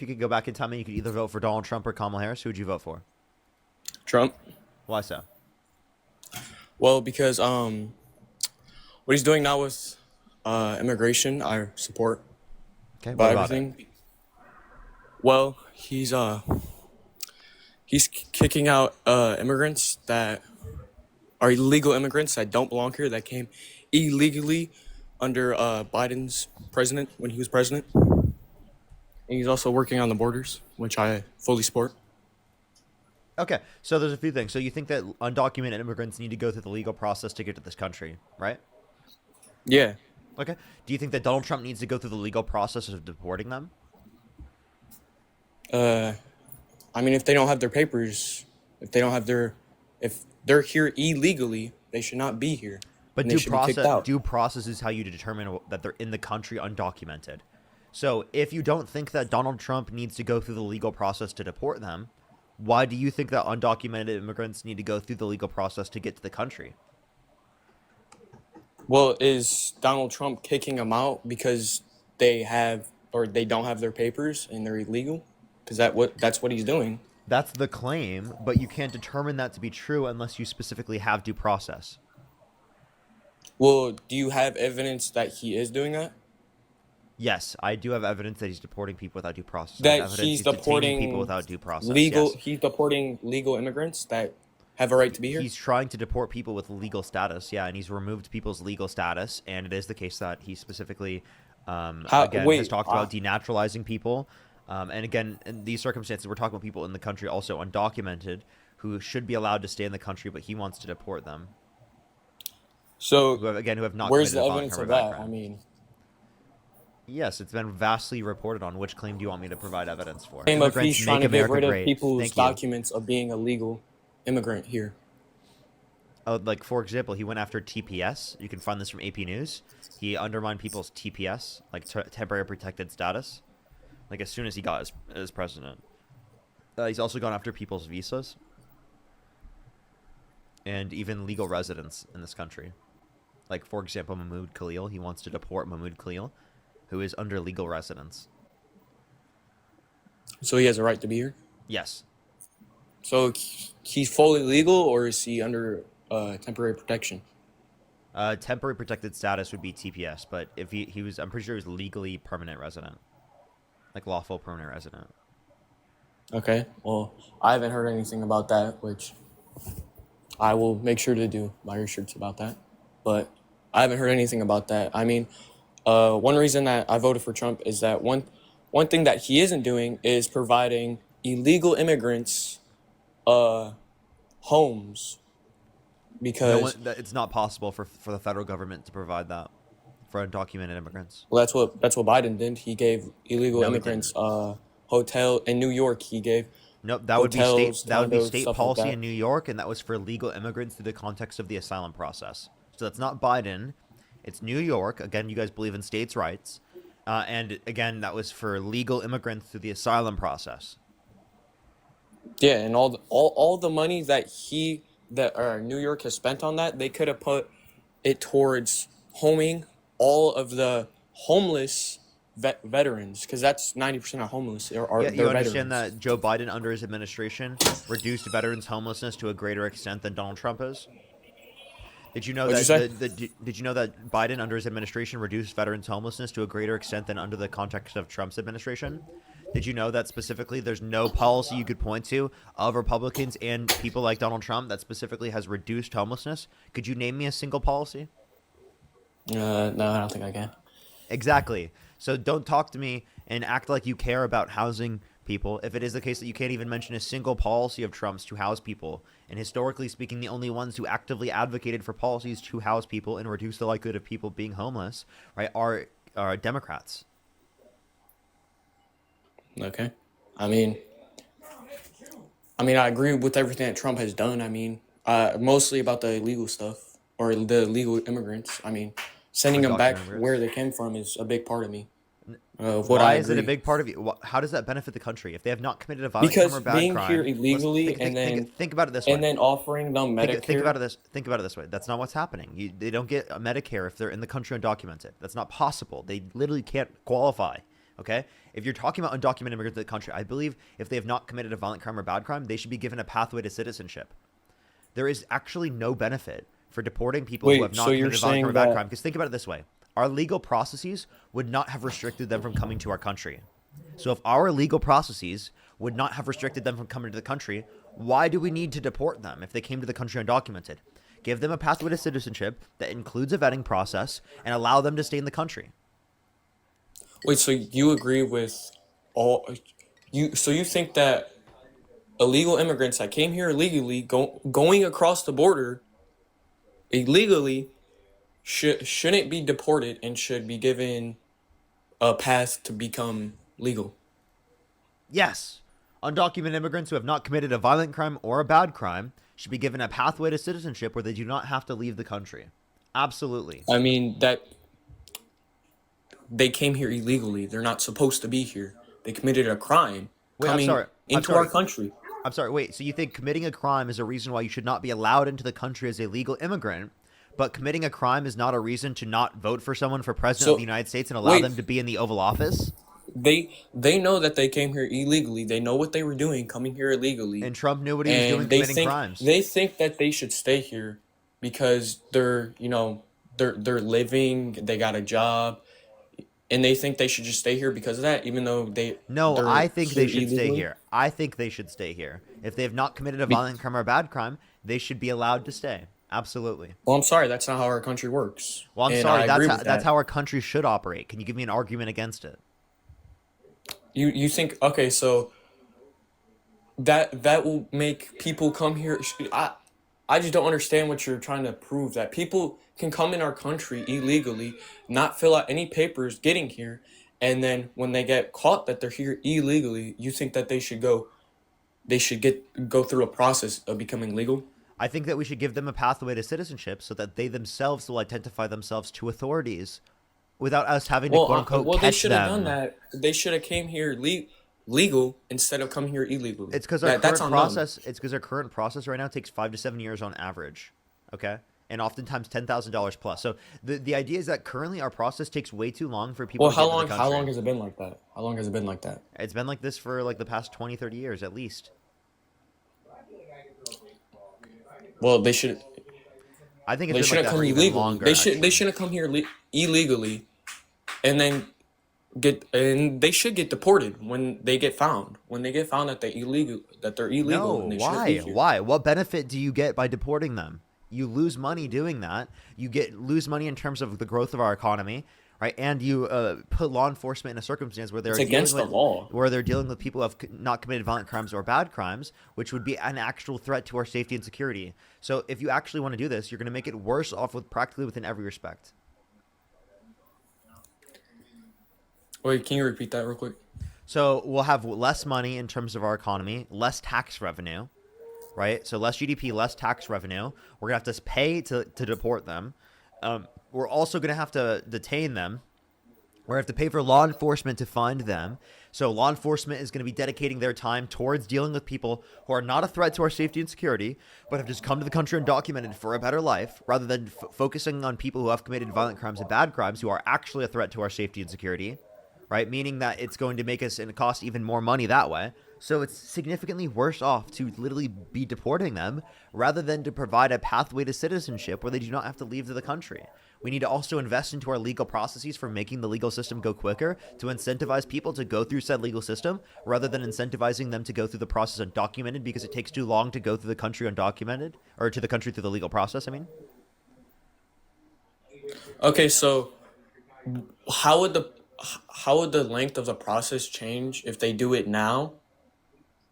If you could go back in time and you could either vote for Donald Trump or Kamala Harris, who would you vote for? Trump. Why so? Well, because what he's doing now with immigration, I support Okay, what about about it? everything. Well, he's kicking out immigrants that are illegal immigrants that don't belong here, that came illegally under Biden's president when he was president. And he's also working on the borders, which I fully support. Okay, so there's a few things. So you think that undocumented immigrants need to go through the legal process to get to this country, right? Yeah. Okay. Do you think that Donald Trump needs to go through the legal process of deporting them? I mean, if they don't have their papers, if they're here illegally, they should not be here. But And they should be kicked out. due process is how you determine that they're in the country undocumented. So if you don't think that Donald Trump needs to go through the legal process to deport them, why do you think that undocumented immigrants need to go through the legal process to get to the country? Well, is Donald Trump kicking them out because they don't have their papers and they're illegal? Because that's what he's doing. That's the claim, but you can't determine that to be true unless you specifically have due process. Well, do you have evidence that he is doing that? Yes, I do have evidence that he's deporting people without due process. I That have evidence he's detaining deporting people without due process. legal. Yes. He's deporting legal immigrants that have a right to be here. He's trying to deport people with legal status, yeah, and he's removed people's legal status, and it is the case that he specifically, has talked about denaturalizing people, and again, in these circumstances, we're talking about people in the country also undocumented who should be allowed to stay in the country, but he wants to deport them. So Who have not where's the committed a evidence violent of criminal that? I background. mean, Yes, it's been vastly reported on. Which claim do you want me to provide evidence for? claim of he's Immigrants trying make to get America rid of great. people's Thank you. documents of being a legal immigrant here. Like, for example, he went after TPS. You can find this from AP News. He undermined people's TPS, like temporary protected status, like as soon as he got as president. He's also gone after people's visas and even legal residence in this country. Like, for example, Mahmoud Khalil. He wants to deport Mahmoud Khalil, who is under legal residence. So he has a right to be here. Yes. So he's fully legal, or is he under temporary protection? Temporary protected status would be TPS, but if he was, I'm pretty sure he was legally permanent resident, like lawful permanent resident. Okay. Well, I haven't heard anything about that, which I will make sure to do my research about that. But I haven't heard anything about that. I mean, one reason that I voted for Trump is that one thing that he isn't doing is providing illegal immigrants homes, because It's not possible for the federal government to provide that for undocumented immigrants. well, that's what Biden did. He gave illegal No, he immigrants hotel in New York. He gave Nope, that would be hotels, state that would be condos, state stuff like policy that. in New York, and that was for legal immigrants through the context of the asylum process. So that's not Biden, it's New York. Again, you guys believe in states' rights, and again, that was for legal immigrants through the asylum process. Yeah, and all the money that New York has spent on that, they could have put it towards homing all of the homeless veterans, because that's 90% of homeless are Yeah, they're you understand veterans. that Joe Biden, under his administration, reduced veterans' homelessness to a greater extent than Donald Trump is? Did you know What'd that? you say? Did you know that Biden, under his administration, reduced veterans' homelessness to a greater extent than under the context of Trump's administration? Did you know that specifically there's no policy you could point to of Republicans and people like Donald Trump that specifically has reduced homelessness? Could you name me a single policy? No, I don't think I can. Exactly. So don't talk to me and act like you care about housing people if it is the case that you can't even mention a single policy of Trump's to house people. And historically speaking, the only ones who actively advocated for policies to house people and reduce the likelihood of people being homeless, right, are Democrats. Okay. I mean, I agree with everything that Trump has done. I mean, mostly about the illegal stuff or the illegal immigrants. I mean, sending them back Undocumented immigrants. where they came from is a big part of me. Of what Why I is it a agree. big part of you? How does that benefit the country if they have not committed a violent crime Because or bad being crime? here Listen, illegally think about it this way. and then offering them Medicare. Think about it this way. That's not what's happening. They don't get Medicare if they're in the country undocumented. That's not possible. They literally can't qualify. Okay? If you're talking about undocumented immigrants to the country, I believe if they have not committed a violent crime or bad crime, they should be given a pathway to citizenship. There is actually no benefit for deporting people who have Wait, so not you're committed a violent crime or saying bad that? crime. Because think about it this way: our legal processes would not have restricted them from coming to our country. So if our legal processes would not have restricted them from coming to the country, why do we need to deport them if they came to the country undocumented? Give them a pathway to citizenship that includes a vetting process and allow them to stay in the country. Wait, so you agree with all you? So you think that illegal immigrants that came here illegally, going across the border illegally, shouldn't be deported and should be given a path to become legal? Yes, undocumented immigrants who have not committed a violent crime or a bad crime should be given a pathway to citizenship where they do not have to leave the country. Absolutely. I mean that they came here illegally. They're not supposed to be here. They committed a crime Wait, I'm coming sorry. I'm into our sorry. country. I'm sorry. Wait, so you think committing a crime is a reason why you should not be allowed into the country as a legal immigrant, but committing a crime is not a reason to not vote for someone for president of the So United States and allow wait, them to be in the Oval Office? they know that they came here illegally. They know what they were doing coming here illegally, And Trump knew what he was doing, and committing crimes. they think that they should stay here because they're living, they got a job, and they think they should just stay here because of that, even though No, they're I think they here should stay illegally. here. I think they should stay here. If they have not committed a Be- violent crime or a bad crime, they should be allowed to stay. Absolutely. well, I'm sorry, that's not how our country works, Well, I'm and sorry. I agree with That's that. how our country should operate. Can you give me an argument against it? You think okay, so that will make people come here. I just don't understand what you're trying to prove. That people can come in our country illegally, not fill out any papers getting here, and then when they get caught that they're here illegally, you think that they should go through a process of becoming legal? I think that we should give them a pathway to citizenship so that they themselves will identify themselves to authorities without us having to quote unquote They catch should have done them. that. They should have came here legal instead of coming here illegally. It's because our That's current on them. process. It's because our current process right now takes 5 to 7 years on average. Okay, and oftentimes $10,000 plus. So the idea is that currently our process takes way too long for people Well, to get into the how long country. has it been like that? How long has it been like that? It's been like this for like the past 20, 30 years at least. Well, I think they it's been like shouldn't that come for even illegally. longer They actually. shouldn't come here illegally, and then they should get deported when they get found. When they get found that they're No, illegal and they shouldn't be why? here. Why? What benefit do you get by deporting them? You lose money doing that. You lose money in terms of the growth of our economy, right? And you put law enforcement in a circumstance where It's against the law. they're dealing with people who have not committed violent crimes or bad crimes, which would be an actual threat to our safety and security. So if you actually want to do this, you're going to make it worse off with practically within every respect. Wait, can you repeat that real quick? So we'll have less money in terms of our economy, less tax revenue, right? So less GDP, less tax revenue. We're gonna have to pay to deport them. We're also gonna have to detain them. We're gonna have to pay for law enforcement to find them. So law enforcement is gonna be dedicating their time towards dealing with people who are not a threat to our safety and security, but have just come to the country undocumented for a better life, rather than focusing on people who have committed violent crimes and bad crimes who are actually a threat to our safety and security, right? Meaning that it's going to make us and cost even more money that way. So it's significantly worse off to literally be deporting them rather than to provide a pathway to citizenship where they do not have to leave the country. We need to also invest into our legal processes for making the legal system go quicker to incentivize people to go through said legal system rather than incentivizing them to go through the process undocumented because it takes too long to go through the country undocumented, or to the country through the legal process, I mean. Okay, so how would the how would the length of the process change if they do it now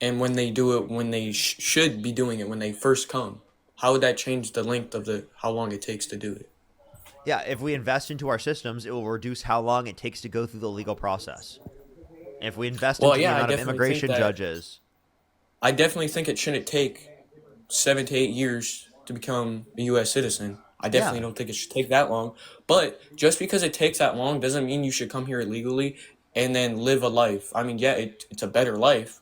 and when they do it when they should be doing it when they first come? How would that change the length of the how long it takes to do it? Yeah, if we invest into our systems, it will reduce how long it takes to go through the legal process. If we invest Well, into the yeah, amount of immigration judges, I definitely think it shouldn't take 7 to 8 years to become a U.S. citizen. I definitely yeah. don't think it should take that long. But just because it takes that long doesn't mean you should come here illegally and then live a life. I mean, yeah, it's a better life,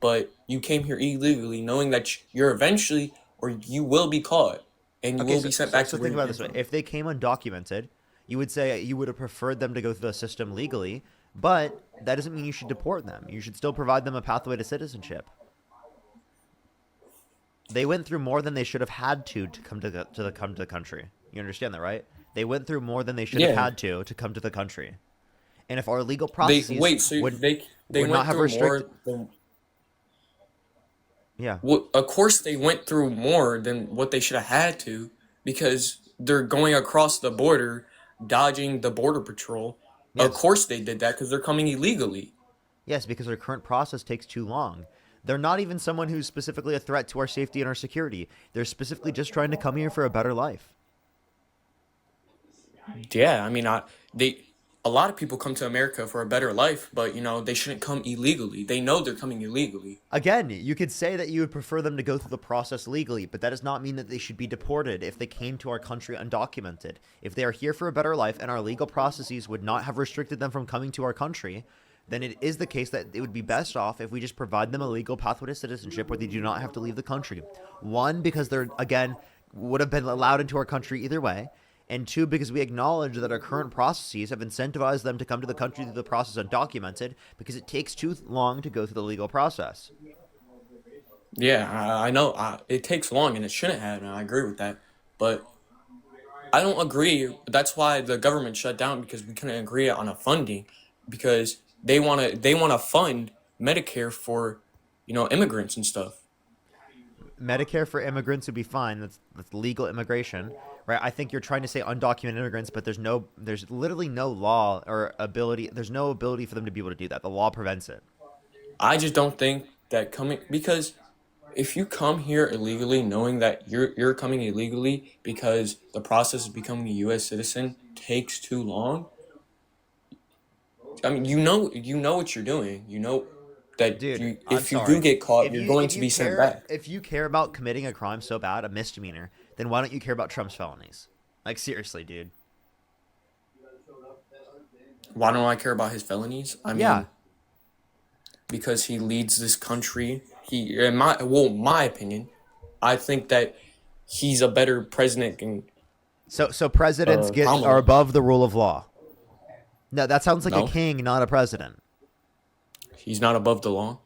but you came here illegally knowing that you're eventually or you will be caught and you Okay, will so, be sent so, back so to where think you about it came this way. from. If they came undocumented, you would say you would have preferred them to go through the system legally, But that doesn't mean you should deport them. You should still provide them a pathway to citizenship. They went through more than they should have had to come to the country. You understand that, right? They went through more than they should have Yeah. had to come to the country. And if our legal They processes wait. So would they would not went have through restricted, more than. yeah, Well, of course, they went through more than what they should have had to because they're going across the border, dodging the border patrol. Of yes, course, they did that because they're coming illegally. yes, because our current process takes too long. They're not even someone who's specifically a threat to our safety and our security. They're specifically just trying to come here for a better life. Yeah, I mean, a lot of people come to America for a better life, but they shouldn't come illegally. They know they're coming illegally. Again, you could say that you would prefer them to go through the process legally, but that does not mean that they should be deported if they came to our country undocumented. If they are here for a better life and our legal processes would not have restricted them from coming to our country, then it is the case that it would be best off if we just provide them a legal pathway to citizenship where they do not have to leave the country. One, because they're, again, would have been allowed into our country either way. And two, because we acknowledge that our current processes have incentivized them to come to the country through the process undocumented because it takes too long to go through the legal process. Yeah, I know it takes long and it shouldn't have, and I agree with that. But I don't agree. That's why the government shut down because we couldn't agree on a funding because they wanna fund Medicare for immigrants and stuff. Medicare for immigrants would be fine. That's legal immigration, right? I think you're trying to say undocumented immigrants, but there's literally no law or ability. There's no ability for them to be able to do that. The law prevents it. I just don't think that coming because if you come here illegally, knowing that you're coming illegally because the process of becoming a U.S. citizen takes too long. I mean, you know what you're doing. You know that Dude, you I'm if you do sorry. get caught, you're going to be sent back. If you care about committing a crime so bad, a misdemeanor, then why don't you care about Trump's felonies? Like seriously, dude. Why don't I care about his felonies? I Yeah. mean, because he leads this country. In my opinion, I think that he's a better president than So presidents are Kamala. above the rule of law. No, that sounds like a No, king, not a president. he's not above the law.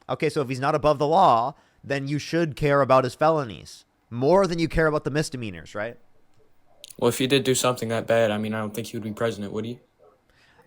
Okay, so if he's not above the law, then you should care about his felonies more than you care about the misdemeanors, right? Well, if he did do something that bad, I mean, I don't think he would be president, would he?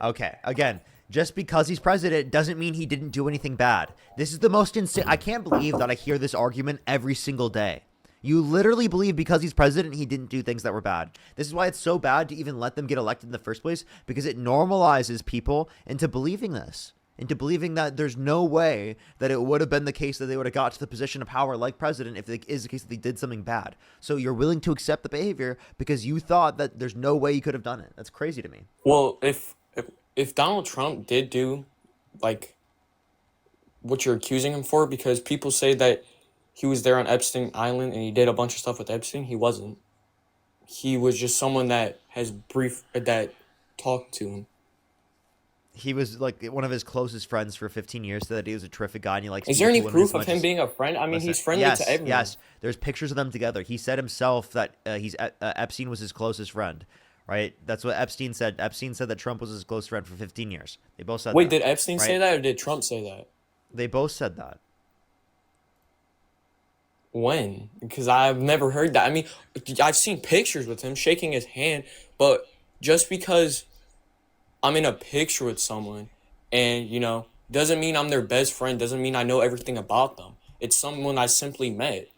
Okay, again, just because he's president doesn't mean he didn't do anything bad. This is the most insane. I can't believe that I hear this argument every single day. You literally believe because he's president, he didn't do things that were bad. This is why it's so bad to even let them get elected in the first place, because it normalizes people into believing this, into believing that there's no way that it would have been the case that they would have got to the position of power like president if it is the case that they did something bad. So you're willing to accept the behavior because you thought that there's no way you could have done it. That's crazy to me. Well, if Donald Trump did do like what you're accusing him for, because people say that he was there on Epstein Island and he did a bunch of stuff with Epstein, he wasn't. He was just someone that has brief that talked to him. He was like one of his closest friends for 15 years. Said that he was a terrific guy and he likes Is there any beautiful women as proof of much him as. being a friend? I mean, Listen, he's friendly to yes, everyone. yes. There's pictures of them together. He said himself that Epstein was his closest friend, right? That's what Epstein said. Epstein said that Trump was his close friend for 15 years. They both said Wait, that, did Epstein say right? that or did Trump say that? They both said that. When? Because I've never heard that. I mean, I've seen pictures with him shaking his hand, but just because I'm in a picture with someone and, doesn't mean I'm their best friend, doesn't mean I know everything about them. It's someone I simply met.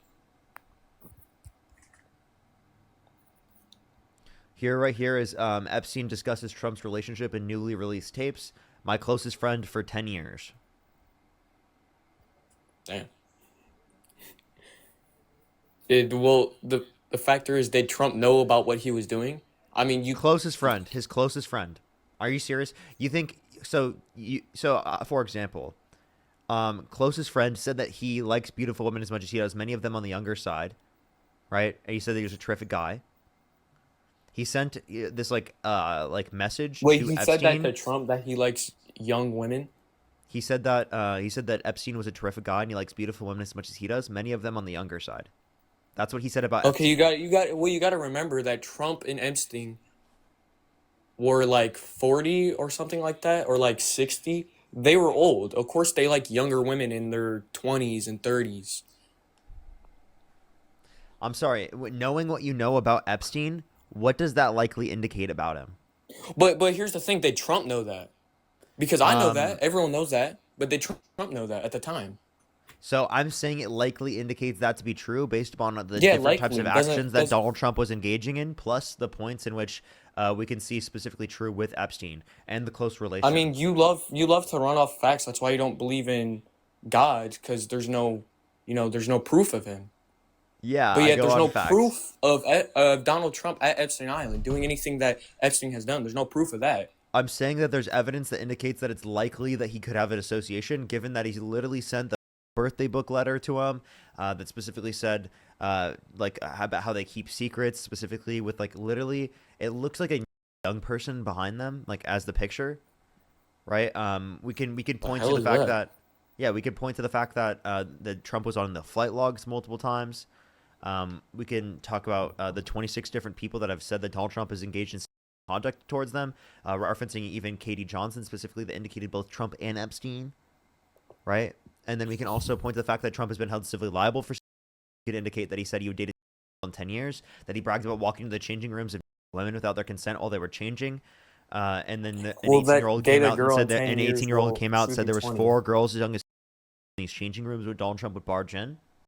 Here, right here is Epstein discusses Trump's relationship in newly released tapes. My closest friend for 10 years. Damn. Well, the factor is, did Trump know about what he was doing? I mean, Closest friend, his closest friend. Are you serious? You think so? For example, closest friend said that he likes beautiful women as much as he does. Many of them on the younger side, right? And he said that he was a terrific guy. He sent this message wait, to he said that Epstein. to Trump that he likes young women. He said that Epstein was a terrific guy and he likes beautiful women as much as he does. Many of them on the younger side. That's what he said about Okay, Epstein. you got to remember that Trump and Epstein were like 40 or something like that, or like 60. They were old. Of course, they like younger women in their 20s and 30s. I'm sorry, knowing what you know about Epstein, what does that likely indicate about him? But here's the thing: they Trump know that because I know that Um, everyone knows that, but they Trump know that at the time. so I'm saying it likely indicates that to be true based upon the Yeah, different types of likely actions doesn't that does. Donald Trump was engaging in, plus the points in which we can see specifically true with Epstein and the close I mean, relation. you love to run off facts. That's why you don't believe in God, because there's no proof of him. Yeah, But I yet go there's on no facts. proof of Donald Trump at Epstein Island doing anything that Epstein has done. There's no proof of that. I'm saying that there's evidence that indicates that it's likely that he could have an association, given that he's literally sent the birthday book letter to him that specifically said, about how they keep secrets, specifically with like literally, it looks like a young person behind them, like as the picture, right? We can The point to hell the is fact that? that, yeah, we could point to the fact that that Trump was on the flight logs multiple times. We can talk about the 26 different people that have said that Donald Trump is engaged in conduct towards them, referencing even Katie Johnson specifically that indicated both Trump and Epstein, right? And then we can also point to the fact that Trump has been held civilly liable for could indicate that he said he would date in 10 years, that he bragged about walking to the changing rooms of women without their consent while they were changing. And then an Will 18-year-old that date came a out and girl said in that 10 an years 18-year-old will came out and soon said be there was 20? 4 girls as young as these changing rooms where Donald Trump would barge in.